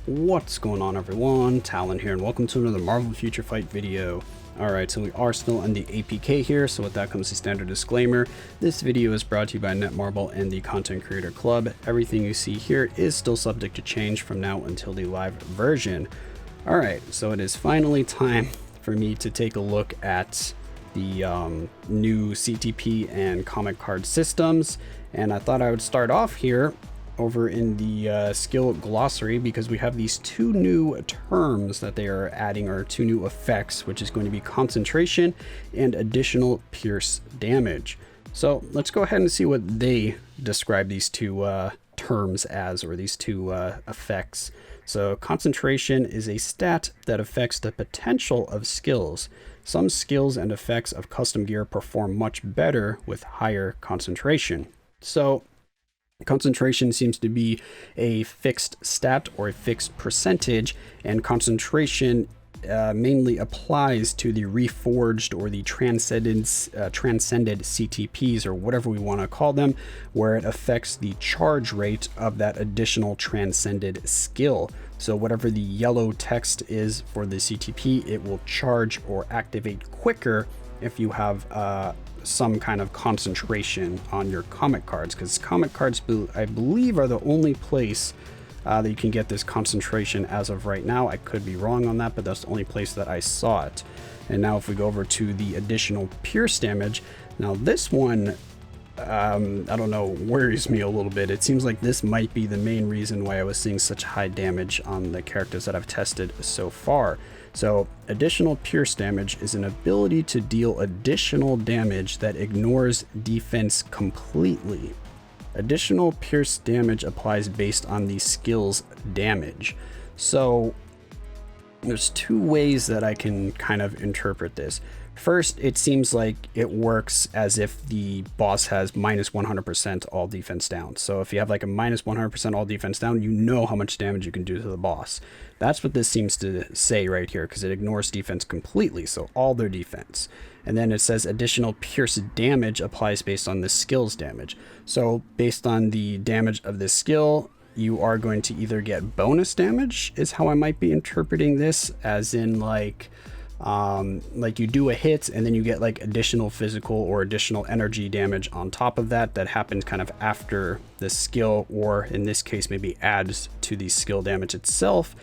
What's going on, everyone? Talen here, and welcome to another Marvel Future Fight video. Alright, so we are still in the APK here, so with that comes the standard disclaimer. This video is brought to you by Netmarble and the Content Creator Club. Everything you see here is still subject to change from now until the live version. Alright, so it is finally time for me to take a look at the new CTP and comic card systems, and I thought I would start off here over in the skill glossary, because we have these two new terms that they are adding, or two new effects, which is going to be concentration and additional pierce damage. So let's go ahead and see what they describe these two terms as, or these two effects. So concentration is a stat that affects the potential of skills. Some skills and effects of custom gear perform much better with higher concentration. So concentration seems to be a fixed stat or a fixed percentage, and concentration mainly applies to the reforged or the transcended CTPs, or whatever we want to call them, where it affects the charge rate of that additional transcended skill. So whatever the yellow text is for the CTP, it will charge or activate quicker if you have some kind of concentration on your comic cards, because comic cards, I believe, are the only place that you can get this concentration as of right now. I could be wrong on that, but that's the only place that I saw it. And now if we go over to the additional pierce damage, now this one, I don't know, worries me a little bit. It seems like this might be the main reason why I was seeing such high damage on the characters that I've tested so far. So additional pierce damage is an ability to deal additional damage that ignores defense completely. Additional pierce damage applies based on the skill's damage. So there's two ways that I can kind of interpret this. First, it seems like it works as if the boss has minus 100% all defense down. So if you have like a minus 100% all defense down, you know how much damage you can do to the boss. That's what this seems to say right here, because it ignores defense completely, so all their defense. And then it says additional pierce damage applies based on the skill's damage. So based on the damage of this skill, you are going to either get bonus damage, is how I might be interpreting this, as in like you do a hit and then you get like additional physical or additional energy damage on top of that happens kind of after the skill, or in this case maybe adds to the skill damage itself.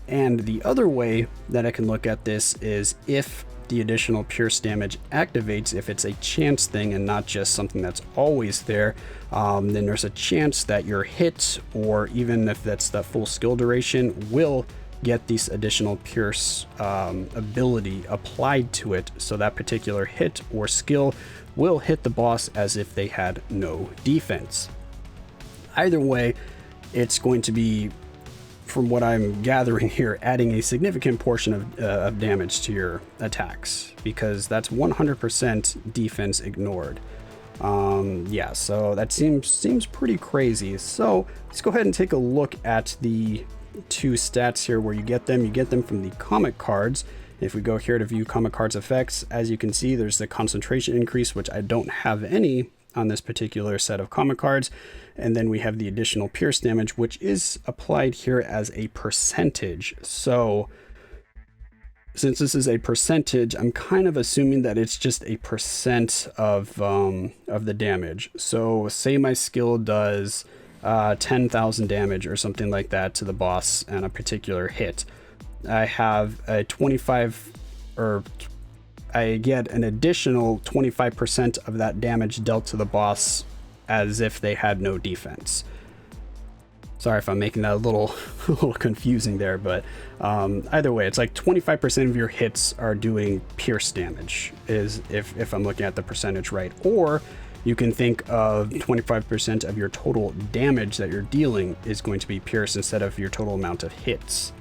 And the other way that I can look at this is if the additional pierce damage activates, if it's a chance thing and not just something that's always there, then there's a chance that your hit, or even if that's the full skill duration, will get this additional pierce ability applied to it, so that particular hit or skill will hit the boss as if they had no defense. Either way, it's going to be, from what I'm gathering here, adding a significant portion of damage to your attacks, because that's 100% defense ignored. Yeah, so that seems pretty crazy. So let's go ahead and take a look at the two stats here where you get them from the comic cards. If we go here to view comic cards effects, as you can see, there's the concentration increase, which I don't have any on this particular set of comic cards. And then we have the additional pierce damage, which is applied here as a percentage. So since this is a percentage, I'm kind of assuming that it's just a percent of the damage. So say my skill does 10,000 damage or something like that to the boss on a particular hit. I have a 25, or I get an additional 25% of that damage dealt to the boss as if they had no defense. Sorry if I'm making that a little confusing there, but either way, it's like 25% of your hits are doing pierce damage, is if I'm looking at the percentage right. Or you can think of 25% of your total damage that you're dealing is going to be pierce instead of your total amount of hits.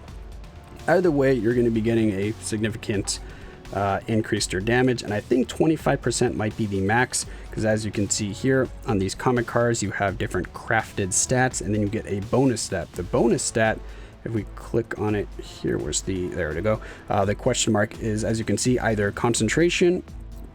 Either way, you're going to be getting a significant increase to your damage, and I think 25% might be the max, because as you can see here on these comic cards, you have different crafted stats, and then you get a bonus stat. The bonus stat, if we click on it here, there to go. The question mark is, as you can see, either concentration,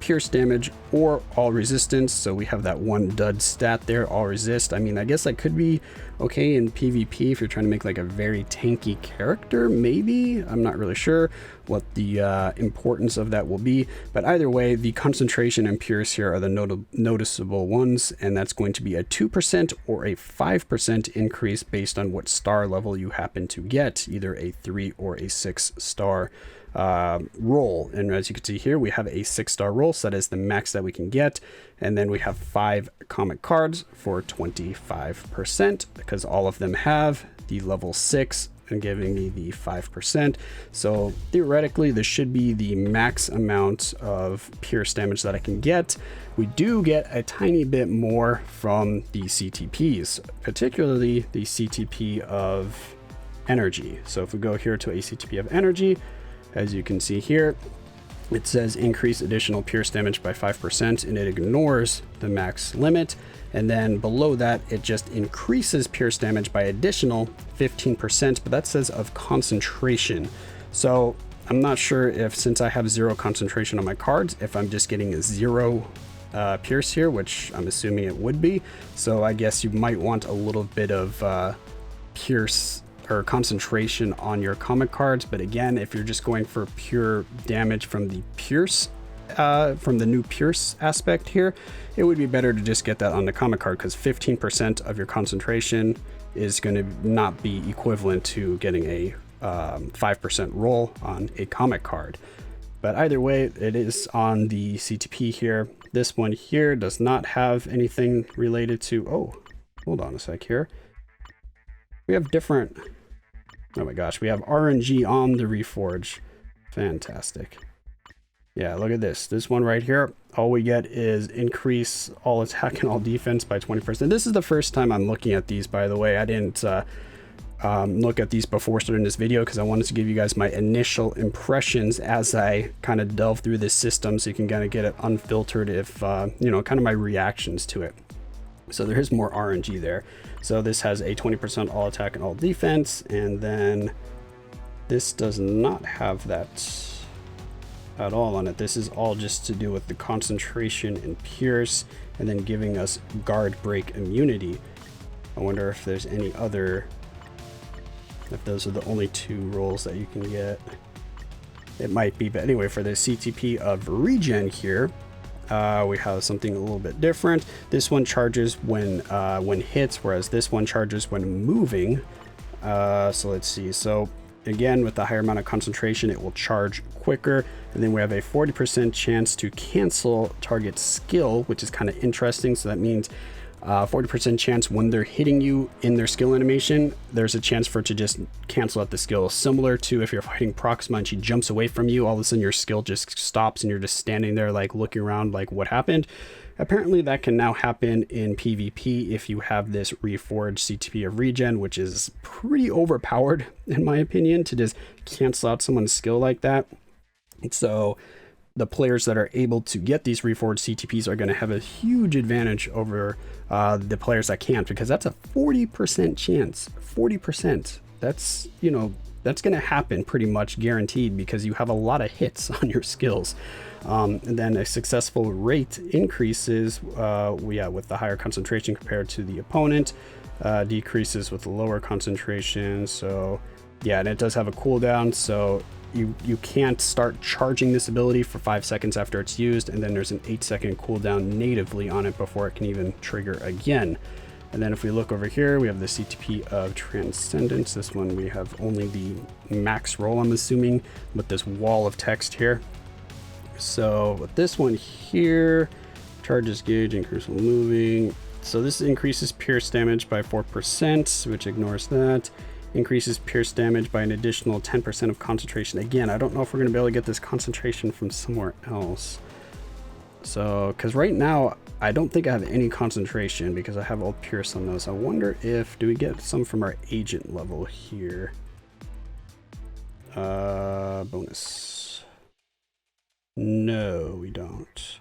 pierce damage, or all resistance. So we have that one dud stat there, all resist. I mean, I guess that could be okay in PvP if you're trying to make like a very tanky character, maybe. I'm not really sure what the importance of that will be, but either way, the concentration and Pierce here are the noticeable ones, and that's going to be a 2% or a 5% increase based on what star level you happen to get, either a 3 or a 6 star roll. And as you can see here, we have a 6-star roll, so that is the max that we can get. And then we have 5 comic cards for 25%, because all of them have the level 6 and giving me the 5%. So theoretically, this should be the max amount of pierce damage that I can get. We do get a tiny bit more from the CTPs, particularly the Ctp of Energy. So if we go here to a Ctp of Energy, as you can see here, it says increase additional pierce damage by 5%, and it ignores the max limit. And then below that, it just increases pierce damage by additional 15%, but that says of concentration. So I'm not sure if, since I have 0 concentration on my cards, if I'm just getting a 0 pierce here, which I'm assuming it would be. So I guess you might want a little bit of pierce or concentration on your comic cards. But again, if you're just going for pure damage from the pierce, from the new pierce aspect here, it would be better to just get that on the comic card, because 15% of your concentration is going to not be equivalent to getting a 5% roll on a comic card. But either way, it is on the CTP here. This one here does not have anything related to, oh, hold on a sec here. We have different, oh my gosh, we have RNG on the Reforge. Fantastic. Yeah, look at this. This one right here, all we get is increase all attack and all defense by 20%. This is the first time I'm looking at these, by the way. I didn't look at these before starting this video, because I wanted to give you guys my initial impressions as I kind of delve through this system, so you can kind of get it unfiltered, if, you know, kind of my reactions to it. So there is more RNG there. So this has a 20% all attack and all defense, and then this does not have that at all on it. This is all just to do with the concentration and pierce, and then giving us guard break immunity. I wonder if there's any other, if those are the only 2 rolls that you can get. It might be, but anyway, for the Ctp of Regen here, we have something a little bit different. This one charges when hits, whereas this one charges when moving. So let's see. So again, with the higher amount of concentration, it will charge quicker. And then we have a 40% chance to cancel target skill, which is kind of interesting. So that means 40% chance when they're hitting you in their skill animation, there's a chance for it to just cancel out the skill. Similar to if you're fighting Proxima and she jumps away from you, all of a sudden your skill just stops and you're just standing there like looking around like what happened. Apparently that can now happen in PvP if you have this Reforged Ctp of Regen, which is pretty overpowered in my opinion to just cancel out someone's skill like that. So the players that are able to get these Reforged CTPs are going to have a huge advantage over the players that can't, because that's a 40% chance. 40%. That's, you know, that's going to happen pretty much guaranteed, because you have a lot of hits on your skills. And then a successful rate increases with the higher concentration compared to the opponent, decreases with the lower concentration. So yeah, and it does have a cooldown, so you can't start charging this ability for 5 seconds after it's used, and then there's an 8-second cooldown natively on it before it can even trigger again. And then if we look over here, we have the Ctp of Transcendence. This one we have only the max roll, I'm assuming, with this wall of text here. So with this one here, charges gauge, increase while moving. So this increases pierce damage by 4%, which ignores that. Increases pierce damage by an additional 10% of concentration. Again, I don't know if we're going to be able to get this concentration from somewhere else. So, because right now, I don't think I have any concentration because I have all pierce on those. I wonder if, do we get some from our agent level here? Bonus. No, we don't.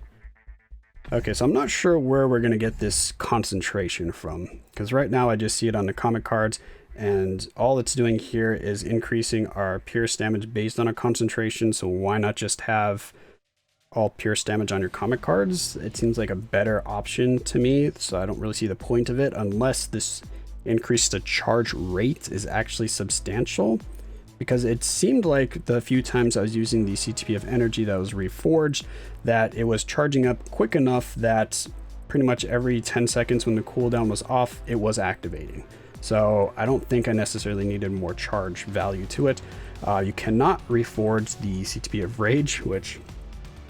Okay, so I'm not sure where we're going to get this concentration from, because right now I just see it on the comic cards. And all it's doing here is increasing our pierce damage based on a concentration. So why not just have all pierce damage on your comic cards? It seems like a better option to me. So I don't really see the point of it unless this increase the charge rate is actually substantial, because it seemed like the few times I was using the Ctp of Energy that was reforged, that it was charging up quick enough that pretty much every 10 seconds when the cooldown was off, it was activating. So I don't think I necessarily needed more charge value to it. You cannot reforge the Ctp of Rage, which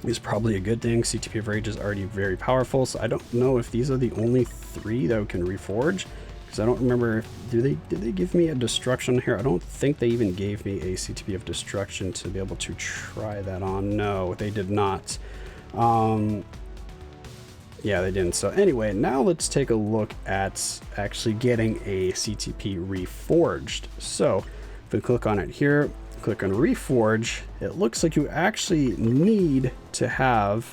is probably a good thing. Ctp of Rage is already very powerful, so I don't know if these are the only 3 that we can reforge, because I don't remember, did they give me a destruction here? I don't think they even gave me a Ctp of destruction to be able to try that on. No, they did not. Yeah, they didn't. So anyway, now let's take a look at actually getting a CTP reforged. So if we click on it here, click on reforge, it looks like you actually need to have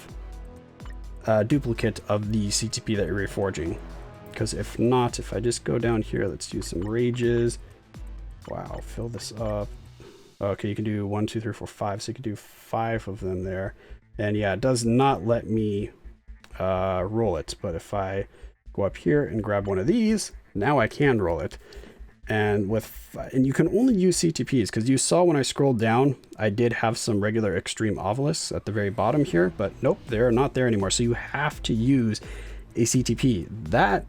a duplicate of the CTP that you're reforging. Because if not, if I just go down here, let's do some rages. Wow, fill this up. Okay, you can do 1, 2, 3, 4, 5. So you can do 5 of them there. And yeah, it does not let me roll it, but if I go up here and grab one of these, now I can roll it. And you can only use CTPs, because you saw when I scrolled down, I did have some regular extreme obelisks at the very bottom here, but nope, they're not there anymore. So you have to use a CTP. That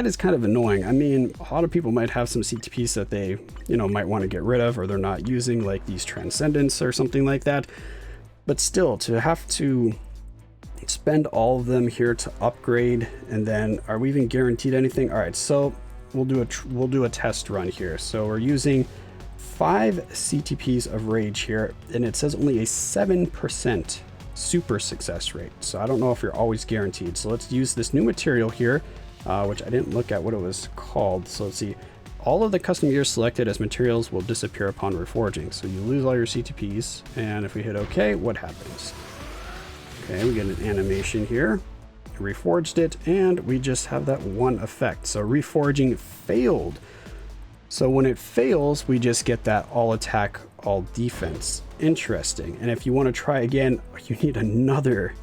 is kind of annoying. I mean, a lot of people might have some CTPs that they, might want to get rid of, or they're not using, like these Transcendence or something like that. But still, to have to spend all of them here to upgrade, and then are we even guaranteed anything? All right, so we'll do a test run here. So we're using 5 CTPs of Rage here, and it says only a 7% super success rate. So I don't know if you're always guaranteed. So let's use this new material here, which I didn't look at what it was called. So let's see. All of the custom gears selected as materials will disappear upon reforging. So you lose all your CTPs, and if we hit OK, what happens? Okay, we get an animation here. Reforged it, and we just have that one effect. So reforging failed. So when it fails, we just get that all attack, all defense. Interesting. And if you want to try again, you need another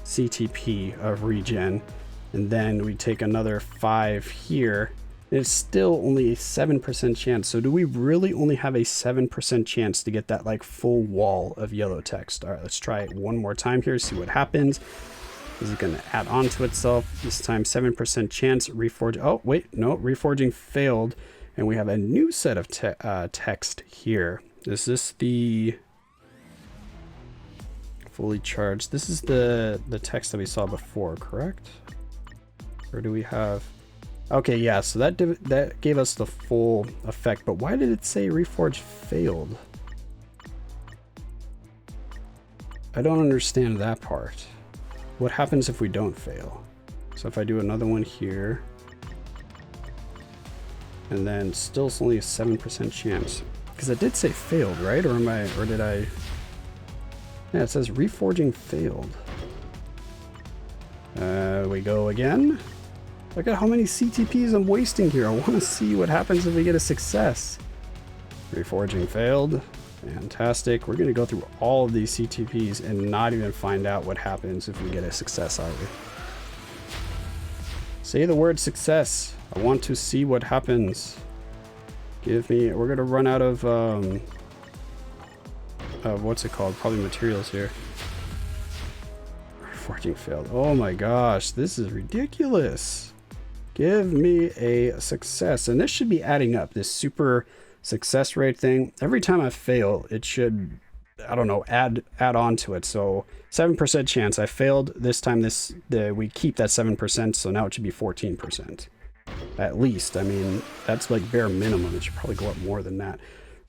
CTP of regen, and then we take another 5 here. It's still only a 7% chance. So do we really only have a 7% chance to get that like full wall of yellow text? All right, let's try it one more time here, see what happens. Is it going to add on to itself? This time 7% chance. Reforge. Oh, wait, no, reforging failed. And we have a new set of text here. Is this the fully charged? This is the text that we saw before, correct? Or do we have... Okay, yeah, so that gave us the full effect, but why did it say reforge failed? I don't understand that part. What happens if we don't fail? So if I do another one here, and then still it's only a 7% chance, because it did say failed, right? Or did I? Yeah, it says reforging failed. We go again. Look at how many CTPs I'm wasting here. I want to see what happens if we get a success. Reforging failed. Fantastic. We're going to go through all of these CTPs and not even find out what happens if we get a success, are we? Say the word success. I want to see what happens. We're going to run out of what's it called? Probably materials here. Reforging failed. Oh my gosh, this is ridiculous. Give me a success. And this should be adding up, this super success rate thing. Every time I fail, it should, I don't know, add on to it. So 7% chance I failed. This time we keep that 7%, so now it should be 14%. At least. I mean, that's like bare minimum. It should probably go up more than that.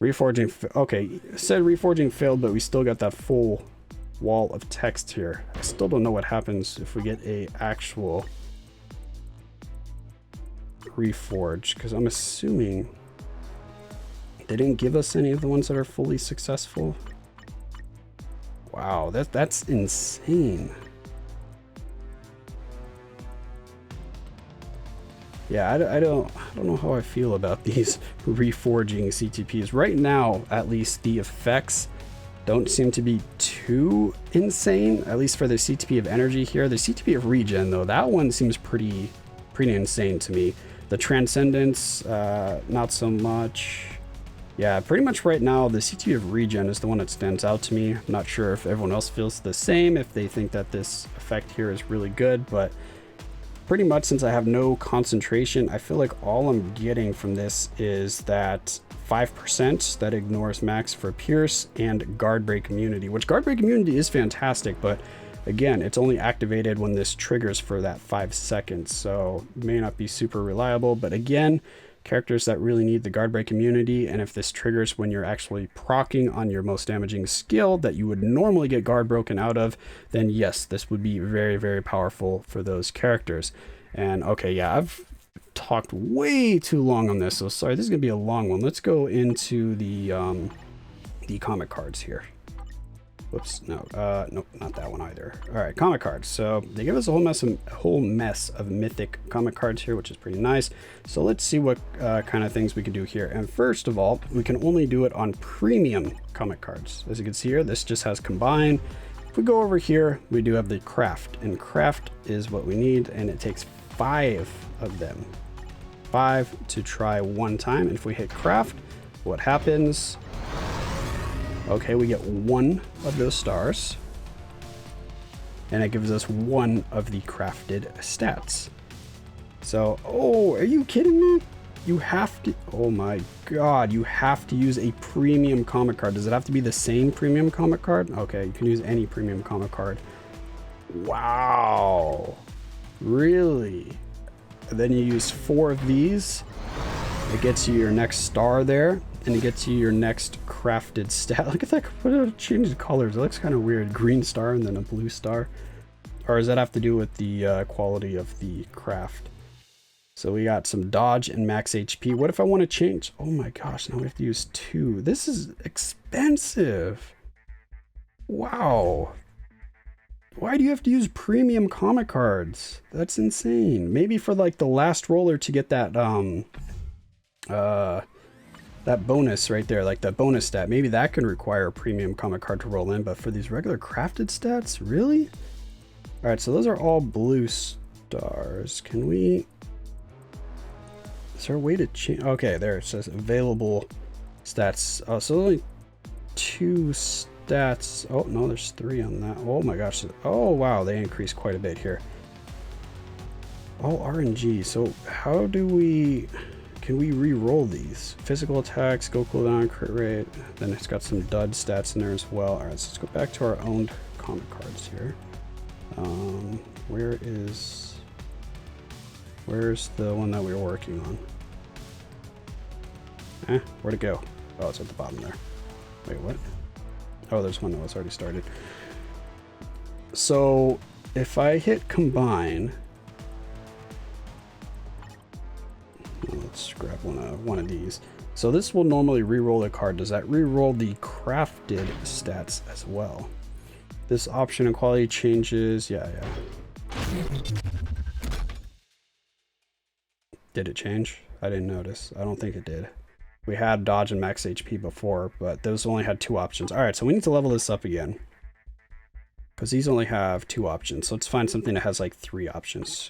Reforging, okay, it said reforging failed, but we still got that full wall of text here. I still don't know what happens if we get a actual reforge, because I'm assuming they didn't give us any of the ones that are fully successful. Wow, that's insane. Yeah, I don't know how I feel about these reforging CTPs. Right now, at least, the effects don't seem to be too insane, at least for the CTP of Energy here. The CTP of Regen, though, that one seems pretty insane to me. The Transcendence, not so much. Yeah, pretty much right now, the CTP of Regen is the one that stands out to me. I'm not sure if everyone else feels the same, if they think that this effect here is really good, but pretty much since I have no concentration, I feel like all I'm getting from this is that 5% that ignores max for Pierce and Guard Break Immunity, which Guard Break Immunity is fantastic, but again, it's only activated when this triggers for that 5 seconds, so it may not be super reliable, but again, characters that really need the Guard Break Immunity, and if this triggers when you're actually proccing on your most damaging skill that you would normally get guard broken out of, then yes, this would be very, very powerful for those characters. And okay, yeah, I've talked way too long on this, so sorry, this is gonna be a long one. Let's go into the comic cards here. Whoops, no, nope, not that one either. All right, comic cards. So they give us a whole mess of mythic comic cards here, which is pretty nice. So let's see what kind of things we can do here. And first of all, we can only do it on premium comic cards. As you can see here, this just has combine. If we go over here, we do have the craft, and craft is what we need, and it takes 5 of them. 5 to try one time, and if we hit craft, what happens? Okay, we get 1 of those stars, and it gives us 1 of the crafted stats. So, oh, are you kidding me? You have to, oh my god, you have to use a premium comic card. Does it have to be the same premium comic card? Okay, you can use any premium comic card. Wow, really? And then you use 4 of these. It gets you your next star there, and it gets you your next crafted stat. Look at that, what a change of colors. It looks kind of weird. Green star and then a blue star. Or does that have to do with the quality of the craft? So we got some dodge and max HP. What if I want to change? Oh my gosh, now we have to use 2. This is expensive. Wow. Why do you have to use premium comic cards? That's insane. Maybe for like the last roller to get that that bonus right there, like the bonus stat, maybe that can require a premium comic card to roll in, but for these regular crafted stats, really? All right, so those are all blue stars. Can we, is there a way to change? Okay, there it says available stats. Oh, so only 2 stats. Oh no, there's 3 on that. Oh my gosh. Oh wow, they increased quite a bit here. All RNG. So how do we, can we re-roll these? Physical attacks, go cooldown, crit rate. Then it's got some dud stats in there as well. All right, so let's go back to our own comic cards here. Where's the one that we were working on? Where'd it go? Oh, it's at the bottom there. Wait, what? Oh, there's one that was already started. So if I hit combine, let's grab one of these. So this will normally re-roll a card. Does that re-roll the crafted stats as well? This option and quality changes. Yeah. Did it change? I didn't notice. I don't think it did. We had dodge and max HP before, but those only had 2 options. All right, so we need to level this up again, because these only have 2 options. So let's find something that has like 3 options.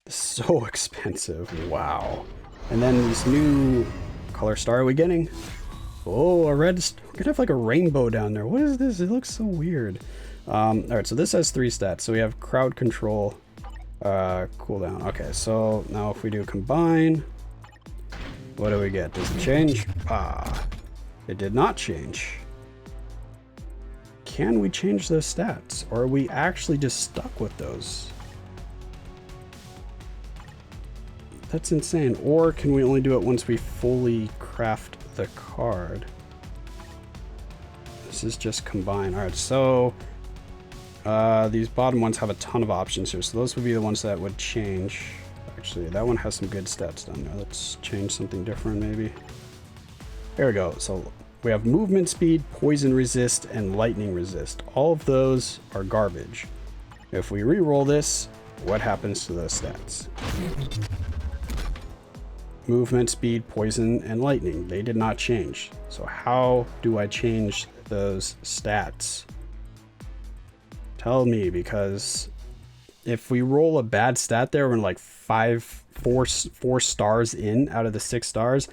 So expensive. Wow. And then these new color star are we getting? Oh, a red. We're gonna have like a rainbow down there. What is this? It looks so weird. All right, so this has 3 stats. So we have crowd control, cooldown. Okay, so now if we do combine, what do we get? Does it change? Ah, it did not change. Can we change those stats, or are we actually just stuck with those? That's insane. Or can we only do it once we fully craft the card? This is just combine. All right, so these bottom ones have a ton of options here, so those would be the ones that would change. Actually, that one has some good stats down there. Let's change something different maybe. There we go. So we have movement speed, poison resist, and lightning resist. All of those are garbage. If we re-roll this, what happens to those stats? Movement speed, poison, and lightning. They did not change. So how do I change those stats? Tell me, because if we roll a bad stat there, we're like four stars in out of the 6 stars,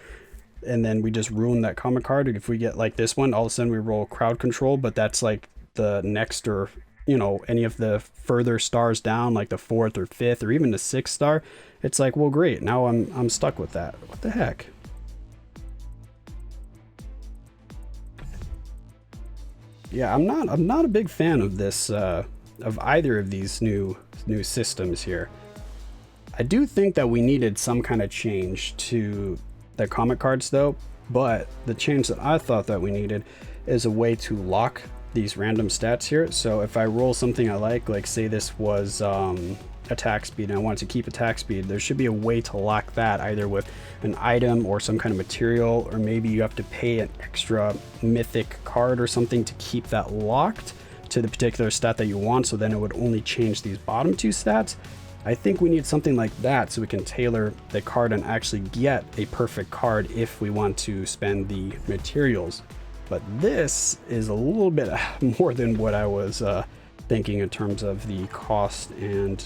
and then we just ruin that comic card. If we get like this one, all of a sudden we roll crowd control, but that's like the next, or you know, any of the further stars down, like the 4th or 5th or even the 6th star, it's like, well, great, now I'm stuck with that. What the heck? Yeah, I'm not a big fan of this of either of these new systems here. I do think that we needed some kind of change to the comic cards though, but the change that I thought that we needed is a way to lock these random stats here. So if I roll something I like say this was attack speed, and I wanted to keep attack speed, there should be a way to lock that either with an item or some kind of material, or maybe you have to pay an extra mythic card or something to keep that locked to the particular stat that you want, so then it would only change these bottom 2 stats. I think we need something like that so we can tailor the card and actually get a perfect card if we want to spend the materials. But this is a little bit more than what I was thinking in terms of the cost, and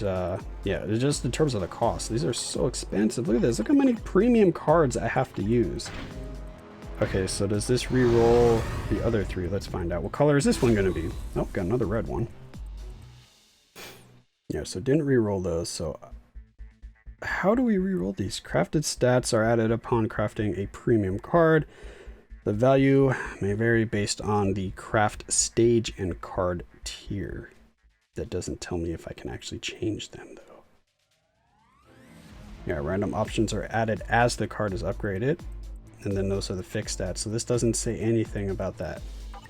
yeah, just in terms of the cost. These are so expensive. Look at this. Look how many premium cards I have to use. Okay, so does this re-roll the other 3? Let's find out. What color is this one going to be? Oh, got another red one. Yeah, so didn't re-roll those. So how do we re-roll these? Crafted stats are added upon crafting a premium card. The value may vary based on the craft stage and card tier. That doesn't tell me if I can actually change them though. Yeah, random options are added as the card is upgraded, and then those are the fixed stats. So this doesn't say anything about that.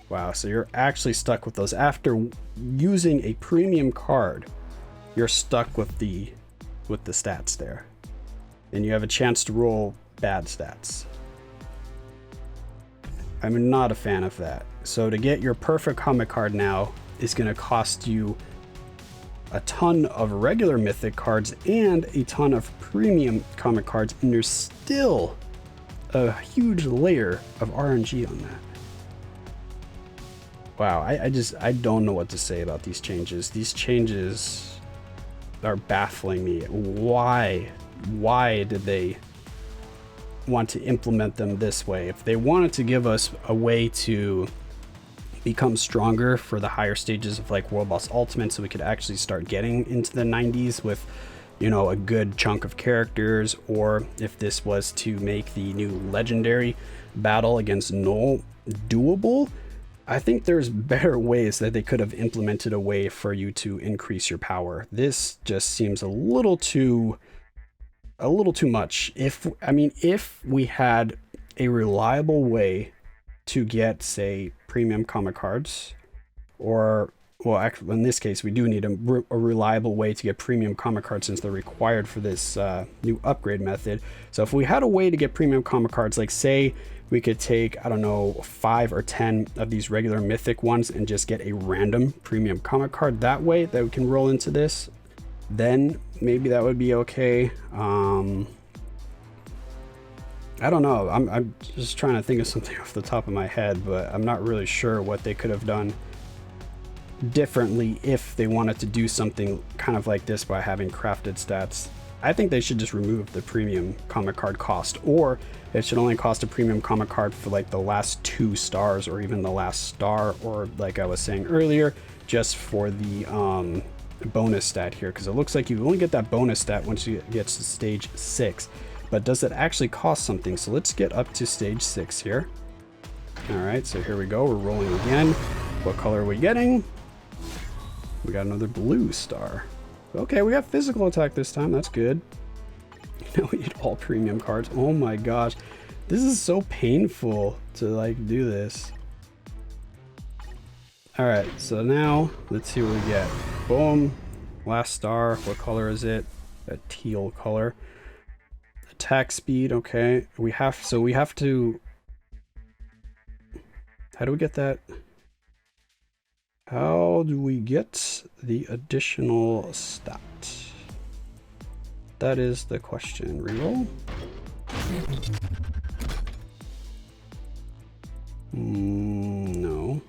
Wow, so you're actually stuck with those after using a premium card. You're stuck with the stats there, and you have a chance to roll bad stats. I'm not a fan of that. So to get your perfect comic card now is going to cost you a ton of regular mythic cards and a ton of premium comic cards, and there's still a huge layer of RNG on that. Wow, I don't know what to say about these changes. These changes are baffling me. Why did they want to implement them this way? If they wanted to give us a way to become stronger for the higher stages of like World Boss Ultimate, so we could actually start getting into the 90s with, you know, a good chunk of characters, or if this was to make the new legendary battle against Null doable, I think there's better ways that they could have implemented a way for you to increase your power. This just seems a little too much. If we had a reliable way to get, say, premium comic cards, or, well, actually, in this case, we do need a reliable way to get premium comic cards since they're required for this new upgrade method. So if we had a way to get premium comic cards, like say we could take, I don't know, 5 or 10 of these regular mythic ones and just get a random premium comic card that way that we can roll into this, then maybe that would be okay. I don't know. I'm just trying to think of something off the top of my head, but I'm not really sure what they could have done differently if they wanted to do something kind of like this by having crafted stats. I think they should just remove the premium comic card cost, or it should only cost a premium comic card for like the last 2 stars or even the last star, or like I was saying earlier, just for the bonus stat here, because it looks like you only get that bonus stat once you get to stage 6. But does it actually cost something? So let's get up to stage 6 here. All right, so here we go. We're rolling again. What color are we getting? We got another blue star. Okay, we got physical attack this time. That's good. Now we need all premium cards. Oh my gosh. This is so painful to like do this. All right, so now let's see what we get. Boom. Last star. What color is it? A teal color. Attack speed. Okay. We have to. How do we get that? How do we get the additional stat? That is the question. Reroll. No.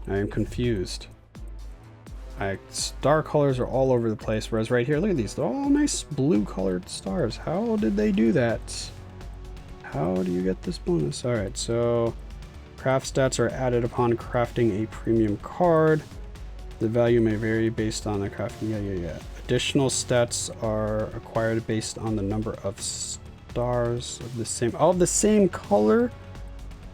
I am confused. Star colors are all over the place, whereas right here, look at these. They're all nice blue colored stars. How did they do that? How do you get this bonus? All right, so craft stats are added upon crafting a premium card. The value may vary based on the crafting. Yeah. Additional stats are acquired based on the number of stars of the same color.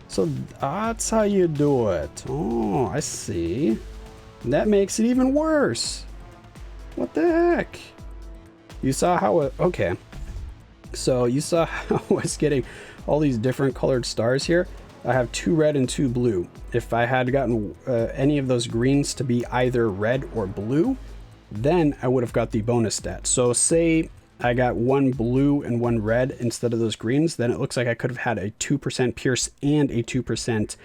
So that's how you do it. Oh, I see. That makes it even worse. What the heck? You saw how it, okay. So you saw how I was getting all these different colored stars here. I have 2 red and 2 blue. If I had gotten any of those greens to be either red or blue, then I would have got the bonus stat. So say I got 1 blue and 1 red instead of those greens, then it looks like I could have had a 2% pierce and a 2%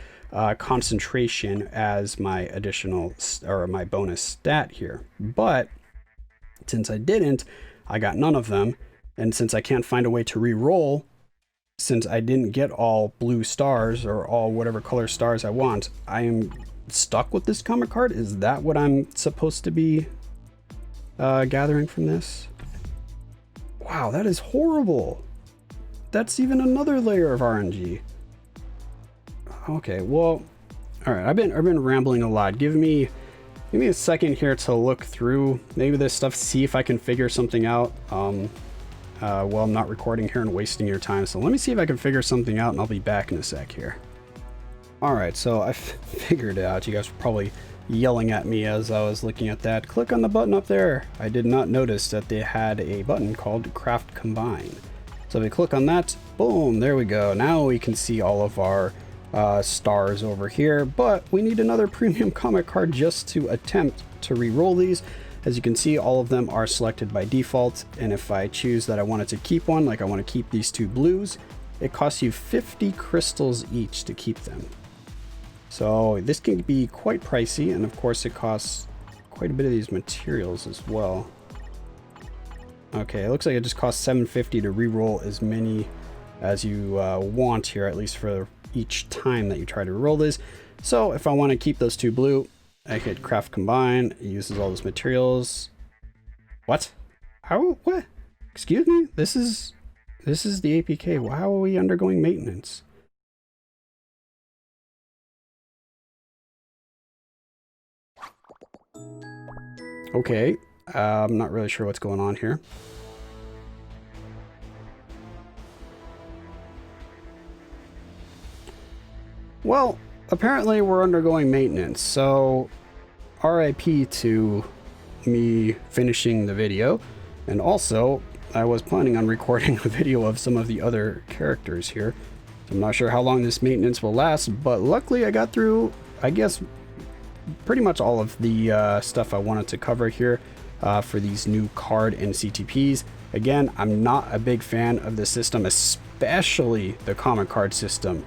concentration as my additional or my bonus stat here. But since I didn't, I got none of them. And since I can't find a way to re-roll, since I didn't get all blue stars or all whatever color stars I want, I am stuck with this comic card. Is that what I'm supposed to be gathering from this? Wow, that is horrible. That's even another layer of RNG. Okay, well, all right. I've been rambling a lot. Give me a second here to look through maybe this stuff, see if I can figure something out. Well, I'm not recording here and wasting your time, so let me see if I can figure something out, and I'll be back in a sec here. All right, so I figured it out. You guys were probably yelling at me as I was looking at that. Click on the button up there. I did not notice that they had a button called Craft Combine. So if we click on that, boom, there we go. Now we can see all of our stars over here, but we need another premium comic card just to attempt to re-roll these. As you can see, all of them are selected by default, and if I choose that I wanted to keep one, like I want to keep these 2 blues, it costs you 50 crystals each to keep them. So this can be quite pricey, and of course it costs quite a bit of these materials as well. Okay, it looks like it just costs 750 to re-roll as many as you want here, at least for each time that you try to roll this. So if I want to keep those 2 blue, I hit Craft Combine. It uses all those materials. What? How? What? Excuse me? This is the APK. How are we undergoing maintenance? Okay, I'm not really sure what's going on here. Well, apparently we're undergoing maintenance, so RIP to me finishing the video. And also, I was planning on recording a video of some of the other characters here. I'm not sure how long this maintenance will last, but luckily I got through, I guess, pretty much all of the stuff I wanted to cover here for these new card and CTPs. Again, I'm not a big fan of the system, especially the comic card system.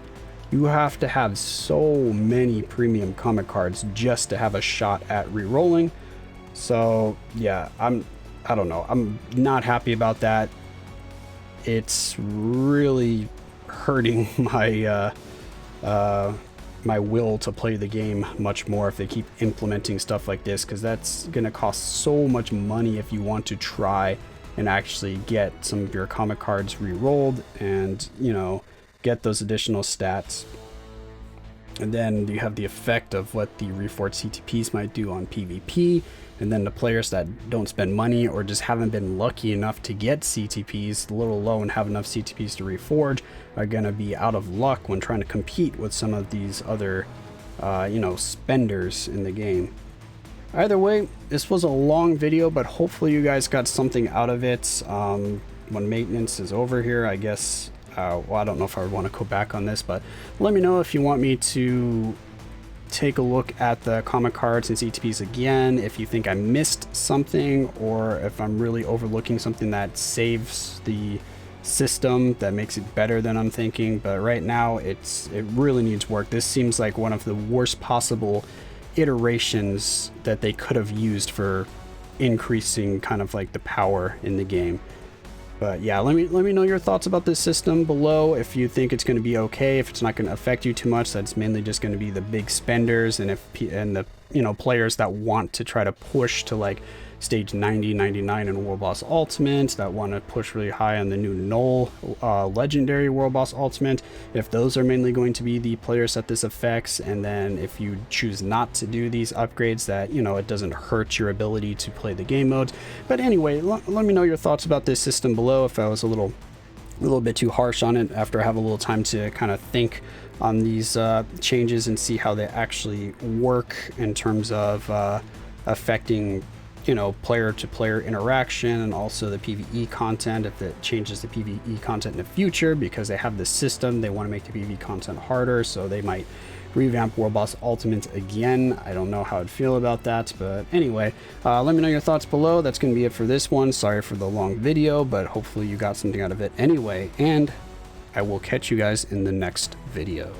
You have to have so many premium comic cards just to have a shot at re-rolling. So yeah, I don't know. I'm not happy about that. It's really hurting my my will to play the game much more if they keep implementing stuff like this, because that's gonna cost so much money if you want to try and actually get some of your comic cards re-rolled and, you know, get those additional stats. And then you have the effect of what the reforged CTPs might do on PvP, and then the players that don't spend money or just haven't been lucky enough to get CTPs, a little low and have enough CTPs to reforge, are gonna be out of luck when trying to compete with some of these other you know, spenders in the game. Either way, this was a long video, but hopefully you guys got something out of it. When maintenance is over here, I guess, well, I don't know if I would want to go back on this, but let me know if you want me to take a look at the comic cards and CTPs again, if you think I missed something, or if I'm really overlooking something that saves the system, that makes it better than I'm thinking. But right now, it really needs work. This seems like one of the worst possible iterations that they could have used for increasing kind of like the power in the game. But yeah, let me know your thoughts about this system below. If you think it's going to be okay, if it's not going to affect you too much, that's mainly just going to be the big spenders, and the players that want to try to push to like stage 90, 99 in World Boss Ultimate, that want to push really high on the new Null Legendary World Boss Ultimate, if those are mainly going to be the players that this affects. And then if you choose not to do these upgrades, that, it doesn't hurt your ability to play the game mode. But anyway, let me know your thoughts about this system below. If I was a little bit too harsh on it, after I have a little time to kind of think on these changes and see how they actually work in terms of affecting player to player interaction, and also the PvE content, if it changes the PvE content in the future, because they have this system, they want to make the PvE content harder, so they might revamp World Boss Ultimate again. I don't know how I'd feel about that, but anyway, let me know your thoughts below. That's going to be it for this one. Sorry for the long video, but hopefully you got something out of it anyway, and I will catch you guys in the next video.